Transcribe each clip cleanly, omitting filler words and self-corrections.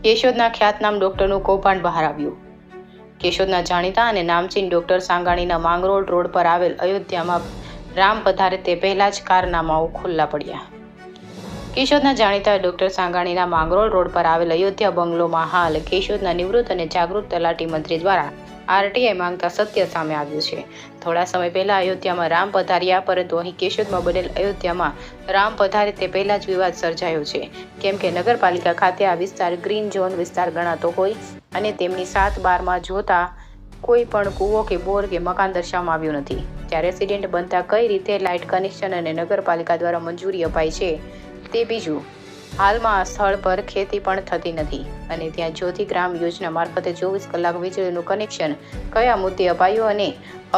કેશોદના ખ્યાતનામ ડોક્ટરનું કૌભાંડ બહાર આવ્યું. કેશોદના જાણીતા અને નામચીન ડોક્ટર સાંગાણીના માંગરોળ રોડ પર આવેલ અયોધ્યામાં રામ પધારે તે પહેલા જ કારનામાઓ ખુલ્લા પડ્યા. કેશોદના જાણીતા ડોક્ટર સાંગાણીના માંગરોળ રોડ પર આવેલ અયોધ્યા બંગલોમાં હાલ કેશોદના નિવૃત્ત અને જાગૃત તલાટી મંત્રી દ્વારા આરટીઆઈ માંગતા સત્ય સામે આવ્યું છે. થોડા સમય પહેલા અયોધ્યામાં રામ પધાર્યા, પરંતુ અહીં કેશોદમાં બનેલ અયોધ્યામાં રામ પધારે તે પહેલા જ વિવાદ સર્જાયો છે. કેમ કે નગરપાલિકા ખાતે આ વિસ્તાર ગ્રીન ઝોન વિસ્તાર ગણાતો હોય અને તેમની 7/12માં જોતા કોઈ પણ કૂવો કે બોર કે મકાન દર્શાવવામાં આવ્યું નથી. ત્યાં રેસિડેન્ટ બનતા કઈ રીતે લાઇટ કનેક્શન અને નગરપાલિકા દ્વારા મંજૂરી અપાઈ છે તે બીજું. હાલમાં આ સ્થળ પર ખેતી પણ થતી નથી અને ત્યાં જ્યોતિ ગ્રામ યોજના મારફતે 24 કલાક વીજળીનું કનેક્શન કયા મુદ્દે અપાયું અને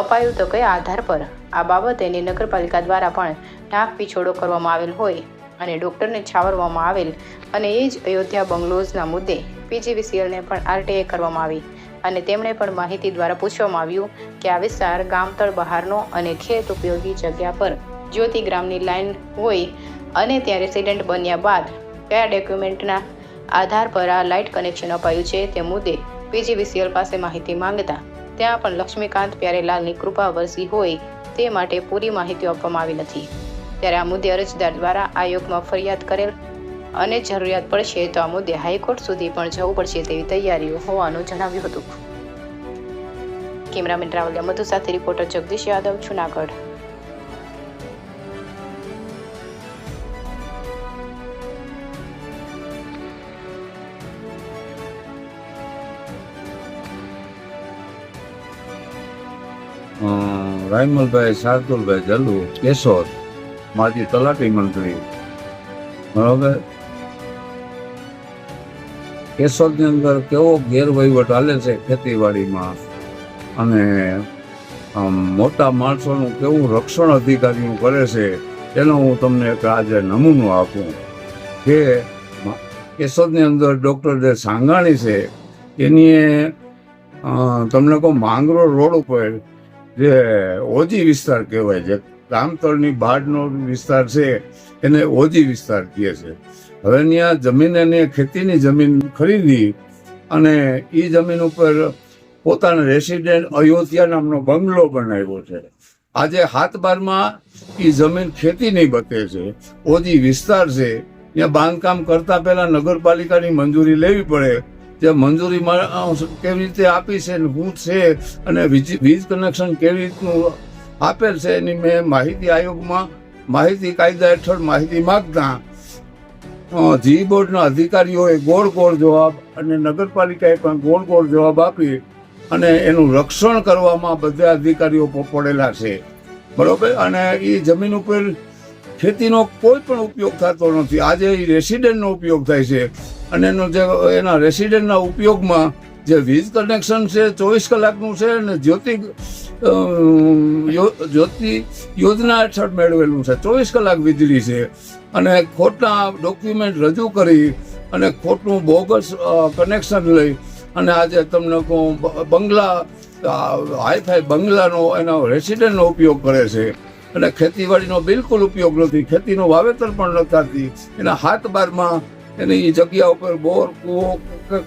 અપાયું તો કયા આધાર પર? આ બાબતે નગરપાલિકા દ્વારા પણ ઢાક પીછોડો કરવામાં આવેલ હોય અને ડોક્ટરને છાવરવામાં આવેલ અને એ જ અયોધ્યા બંગલોઝના મુદ્દે પીજીવીસીએલને પણ આરટીઆઈ કરવામાં આવી અને તેમણે પણ માહિતી દ્વારા પૂછવામાં આવ્યું કે આ વિસ્તાર ગામતળ બહારનો અને ખેત ઉપયોગી જગ્યા પર જ્યોતિ ગ્રામની લાઈન હોય અને ત્યાં રેસિડેન્ટ બન્યા બાદ કયા ડોક્યુમેન્ટના આધાર પર આ લાઇટ કનેક્શન અપાયું છે તે મુદ્દે પીજીવીસીએલ પાસે માહિતી માંગતા ત્યાં પણ લક્ષ્મીકાંત પ્યારેલાલની કૃપા વરસી હોય તે માટે પૂરી માહિતી આપવામાં આવી નથી. ત્યારે આ મુદ્દે અરજદાર દ્વારા આયોગમાં ફરિયાદ કરેલ અને જરૂરિયાત પડશે તો આ મુદ્દે હાઈકોર્ટ સુધી પણ જવું પડશે તેવી તૈયારીઓ હોવાનું જણાવ્યું હતું. કેમેરામેન રાવલિયા મધુ સાથે રિપોર્ટર જગદીશ યાદવ, જૂનાગઢ. રાયમલભાઈ શાર્દુલભાઈ જલ્લુ, કેશોદ, માજી તલાટી મંત્રી. બરાબર, કેશોદની અંદર કેવો ગેરવહીવટ હાલે છે ખેતીવાડીમાં અને મોટા માણસોનું કેવું રક્ષણ અધિકારીઓ કરે છે એનો હું તમને એક આજે નમૂનો આપું કે કેશોદની અંદર ડૉક્ટર જે સાંગાણી છે એની તમને કહું માંગરોળ રોડ ઉપર જે ઓજી વિસ્તાર કહેવાય છે, ગામતળની બહારનો વિસ્તાર છે એને ઓજી વિસ્તાર કહે છે. હવે ત્યાં જમીન એને ખેતીની જમીન ખરીદી અને એ જમીન ઉપર પોતાના રેસિડેન્ટ અયોધ્યા નામનો બંગલો બનાવ્યો છે. આજે 7/12માં એ જમીન ખેતીની બતે છે, ઓજી વિસ્તાર છે. ત્યાં બાંધકામ કરતા પહેલા નગરપાલિકાની મંજૂરી લેવી પડે. જે મંજૂરી કેવી રીતે આપી છે શું છે અને વીજ કનેક્શન કેવી રીતનું આપેલ છે એની મેં માહિતી આયોગમાં માહિતી કાયદા હેઠળ માહિતી માગતા જી બોર્ડના અધિકારીઓએ ગોળ જવાબ અને નગરપાલિકાએ પણ ગોળ જવાબ આપી અને એનું રક્ષણ કરવામાં બધા અધિકારીઓ પડેલા છે. બરોબર, અને એ જમીન ઉપર ખેતીનો કોઈ પણ ઉપયોગ થતો નથી. આજે એ રેસિડેન્ટનો ઉપયોગ થાય છે અને એનો જે એના રેસિડેન્ટના ઉપયોગમાં જે વીજ કનેક્શન છે 24 કલાકનું છે અને જ્યોતિ યોજના હેઠળ મેળવેલું છે. 24 કલાક વીજળી છે અને ખોટા ડોક્યુમેન્ટ રજૂ કરી અને ખોટું બોગસ કનેક્શન લઈ અને આજે તમને કહું બંગલા હાઈફાઈ બંગલાનો એનો રેસિડેન્ટનો ઉપયોગ કરે છે અને ખેતીવાડીનો બિલકુલ ઉપયોગ નથી. ખેતીનું વાવેતર પણ ન થતી. એના 7/12માં એની જગ્યા ઉપર બોર કૂવો કે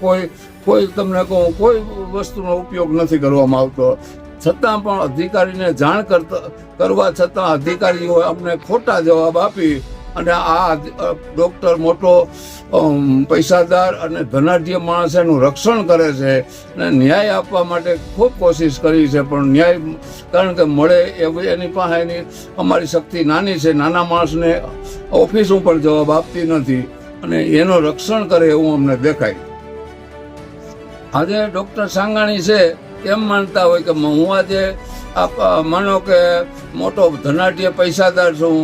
કોઈ તમને કહું કોઈ વસ્તુનો ઉપયોગ નથી કરવામાં આવતો. છતાં પણ અધિકારીને જાણ કરવા છતાં અધિકારીઓએ અમને ખોટા જવાબ આપી અને આ ડૉક્ટર મોટો પૈસાદાર અને ધનાઢ્ય માણસ એનું રક્ષણ કરે છે અને ન્યાય આપવા માટે ખૂબ કોશિશ કરી છે, પણ ન્યાય કારણ કે મળે એની પાસે અમારી શક્તિ નાની છે. નાના માણસને ઓફિસો પણ જવાબ આપતી નથી અને એનું રક્ષણ કરે એવું અમને દેખાય. આજે ડૉક્ટર સાંગાણી છે એમ માનતા હોય કે હું આજે માનો કે મોટો ધનાઢ્ય પૈસાદાર છું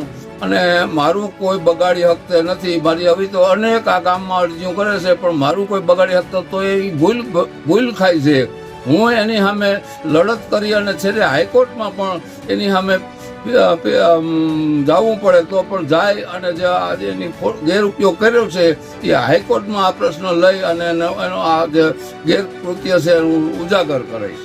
અને મારું કોઈ બગાડી શકતે નથી. મારી હવે તો અનેક આ ગામમાં અરજીઓ કરે છે પણ મારું કોઈ બગાડી શકતો તો એ ભૂલ ખાય છે. હું એની સામે લડત કરી અને છેલ્લે હાઈકોર્ટમાં પણ એની સામે જવું પડે તો પણ જાય અને જે આજે એની ગેરઉપયોગ કર્યો છે એ હાઈકોર્ટમાં આ પ્રશ્ન લઈ અને એનો આ જે ગેરકૃત્ય છે એનું ઉજાગર કરીશ.